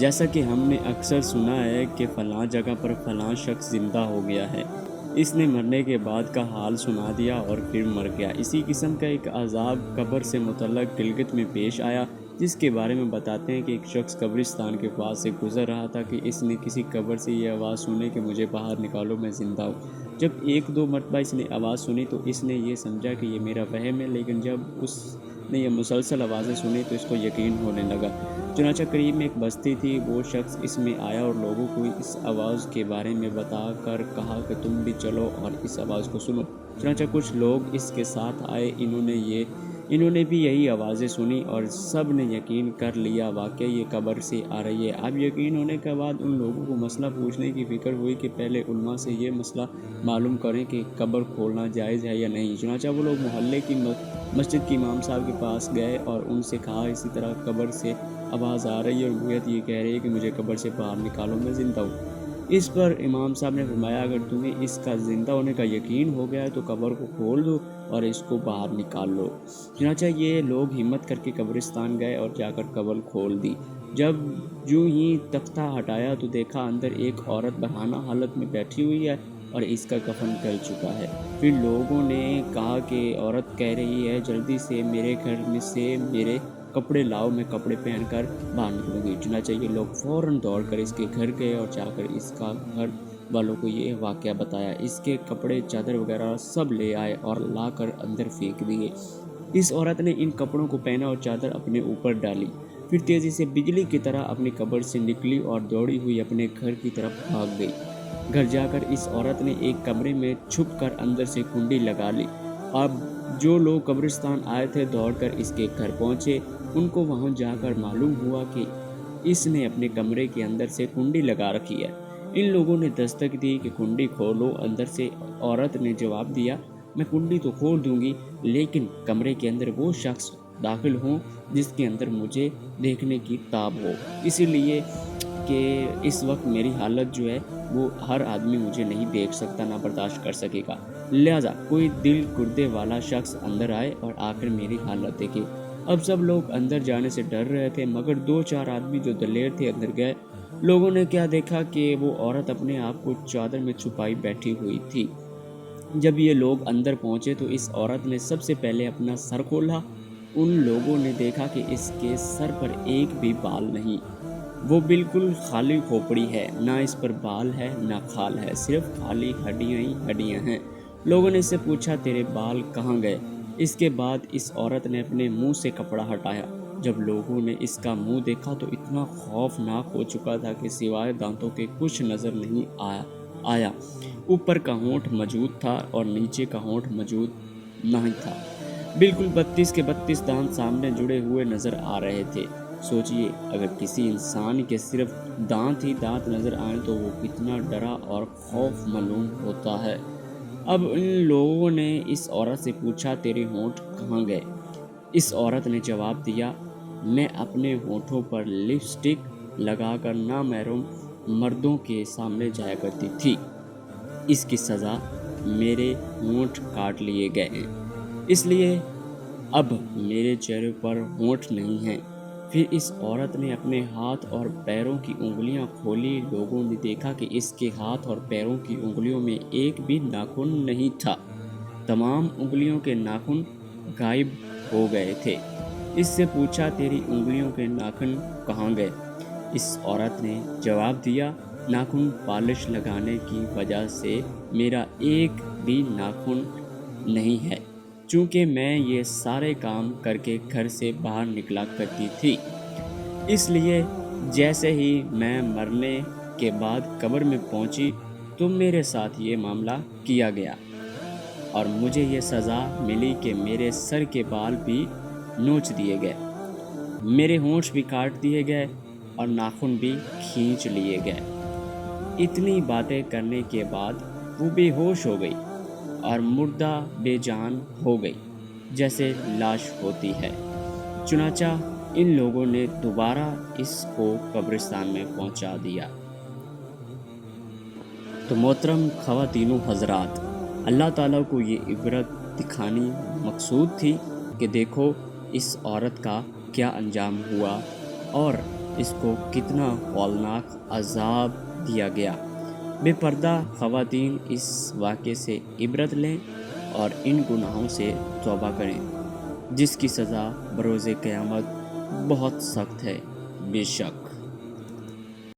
جیسا کہ ہم نے اکثر سنا ہے کہ فلاں جگہ پر فلاں شخص زندہ ہو گیا ہے، اس نے مرنے کے بعد کا حال سنا دیا اور پھر مر گیا۔ اسی قسم کا ایک عذاب قبر سے متعلق گلگت میں پیش آیا، جس کے بارے میں بتاتے ہیں کہ ایک شخص قبرستان کے پاس سے گزر رہا تھا کہ اس نے کسی قبر سے یہ آواز سنی کہ مجھے باہر نکالو، میں زندہ ہوں۔ جب ایک دو مرتبہ اس نے آواز سنی تو اس نے یہ سمجھا کہ یہ میرا وہم ہے، لیکن جب اس نے یہ مسلسل آوازیں سنی تو اس کو یقین ہونے لگا۔ چنانچہ قریب میں ایک بستی تھی، وہ شخص اس میں آیا اور لوگوں کو اس آواز کے بارے میں بتا کر کہا کہ تم بھی چلو اور اس آواز کو سنو۔ چنانچہ کچھ لوگ اس کے ساتھ آئے، انہوں نے بھی یہی آوازیں سنی اور سب نے یقین کر لیا واقعی یہ قبر سے آ رہی ہے۔ اب یقین ہونے کے بعد ان لوگوں کو مسئلہ پوچھنے کی فکر ہوئی کہ پہلے علماء سے یہ مسئلہ معلوم کریں کہ قبر کھولنا جائز ہے یا نہیں۔ چنانچہ وہ لوگ محلے کی مسجد کے امام صاحب کے پاس گئے اور ان سے کہا اسی طرح قبر سے آواز آ رہی ہے اور گویا یہ کہہ رہی ہے کہ مجھے قبر سے باہر نکالو، میں زندہ ہوں۔ اس پر امام صاحب نے فرمایا اگر تمہیں اس کا زندہ ہونے کا یقین ہو گیا ہے تو قبر کو کھول دو اور اس کو باہر نکال لو۔ چنانچہ یہ لوگ ہمت کر کے قبرستان گئے اور جا کر قبر کھول دی۔ جب جو ہی تختہ ہٹایا تو دیکھا اندر ایک عورت برہنہ حالت میں بیٹھی ہوئی ہے اور اس کا کفن گل چکا ہے۔ پھر لوگوں نے کہا کہ عورت کہہ رہی ہے جلدی سے میرے گھر میں سے میرے کپڑے لاؤ، میں کپڑے پہن کر باہر نکلوں گی۔ چنانچہ یہ لوگ فوراً دوڑ کر اس کے گھر گئے اور جا کر اس کا گھر والوں کو یہ واقعہ بتایا۔ اس کے کپڑے چادر وغیرہ سب لے آئے اور لا کر اندر پھینک دیے۔ اس عورت نے ان کپڑوں کو پہنا اور چادر اپنے اوپر ڈالی، پھر تیزی سے بجلی کی طرح اپنی قبر سے نکلی اور دوڑی ہوئی اپنے گھر کی طرف بھاگ گئی۔ گھر جا کر اس عورت نے ایک کمرے میں چھپ کر اندر سے کنڈی لگا لی۔ اب جو لوگ قبرستان آئے تھے دوڑ کر اس کے گھر پہنچے، ان کو وہاں جا کر معلوم ہوا کہ اس نے اپنے کمرے کے اندر سے کنڈی لگا رکھی ہے۔ ان لوگوں نے دستک دی کہ کنڈی کھولو۔ اندر سے عورت نے جواب دیا میں کنڈی تو کھول دوں گی، لیکن کمرے کے اندر وہ شخص داخل ہوں جس کے اندر مجھے دیکھنے کی تاب ہو، اسی لیے کہ اس وقت میری حالت جو ہے وہ ہر آدمی مجھے نہیں دیکھ سکتا، نہ برداشت کر سکے گا، لہذا کوئی دل گردے والا شخص اندر آئے اور آ کر میری حالت دیکھے۔ اب سب لوگ اندر جانے سے ڈر رہے تھے، مگر دو چار آدمی جو دلیر تھے اندر گئے۔ لوگوں نے کیا دیکھا کہ وہ عورت اپنے آپ کو چادر میں چھپائی بیٹھی ہوئی تھی۔ جب یہ لوگ اندر پہنچے تو اس عورت نے سب سے پہلے اپنا سر کھولا۔ ان لوگوں نے دیکھا کہ اس کے سر پر ایک بھی بال نہیں، وہ بالکل خالی کھوپڑی ہے، نہ اس پر بال ہے نہ کھال ہے، صرف خالی ہڈیاں ہی ہڈیاں ہیں۔ لوگوں نے اس سے پوچھا تیرے بال کہاں گئے؟ اس کے بعد اس عورت نے اپنے منہ سے کپڑا ہٹایا۔ جب لوگوں نے اس کا منہ دیکھا تو اتنا خوفناک ہو چکا تھا کہ سوائے دانتوں کے کچھ نظر نہیں آیا۔ اوپر کا ہونٹ موجود تھا اور نیچے کا ہونٹ موجود نہیں تھا، بالکل 32 کے 32 دانت سامنے جڑے ہوئے نظر آ رہے تھے۔ سوچئے اگر کسی انسان کے صرف دانت ہی دانت نظر آئیں تو وہ کتنا ڈرا اور خوف معلوم ہوتا ہے۔ اب ان لوگوں نے اس عورت سے پوچھا تیرے ہونٹ کہاں گئے؟ اس عورت نے جواب دیا میں اپنے ہونٹوں پر لپسٹک لگا کر نامحرم مردوں کے سامنے جایا کرتی تھی، اس کی سزا میرے ہونٹ کاٹ لیے گئے ہیں، اس لیے اب میرے چہرے پر ہونٹ نہیں ہیں۔ پھر اس عورت نے اپنے ہاتھ اور پیروں کی انگلیاں کھولی۔ لوگوں نے دیکھا کہ اس کے ہاتھ اور پیروں کی انگلیوں میں ایک بھی ناخن نہیں تھا، تمام انگلیوں کے ناخن غائب ہو گئے تھے۔ اس سے پوچھا تیری انگلیوں کے ناخن کہاں گئے؟ اس عورت نے جواب دیا ناخن پالش لگانے کی وجہ سے میرا ایک بھی ناخن نہیں ہے، چونکہ میں یہ سارے کام کر کے گھر سے باہر نکلا کرتی تھی، اس لیے جیسے ہی میں مرنے کے بعد قبر میں پہنچی تو میرے ساتھ یہ معاملہ کیا گیا اور مجھے یہ سزا ملی کہ میرے سر کے بال بھی نوچ دیے گئے، میرے ہونٹ بھی کاٹ دیے گئے اور ناخن بھی کھینچ لیے گئے۔ اتنی باتیں کرنے کے بعد وہ بے ہوش ہو گئی اور مردہ بے جان ہو گئی جیسے لاش ہوتی ہے۔ چنانچہ ان لوگوں نے دوبارہ اس کو قبرستان میں پہنچا دیا۔ تو محترم خواتین و حضرات، اللہ تعالیٰ کو یہ عبرت دکھانی مقصود تھی کہ دیکھو اس عورت کا کیا انجام ہوا اور اس کو کتنا ہولناک عذاب دیا گیا۔ بے پردہ خواتین اس واقعے سے عبرت لیں اور ان گناہوں سے توبہ کریں، جس کی سزا بروز قیامت بہت سخت ہے۔ بے شک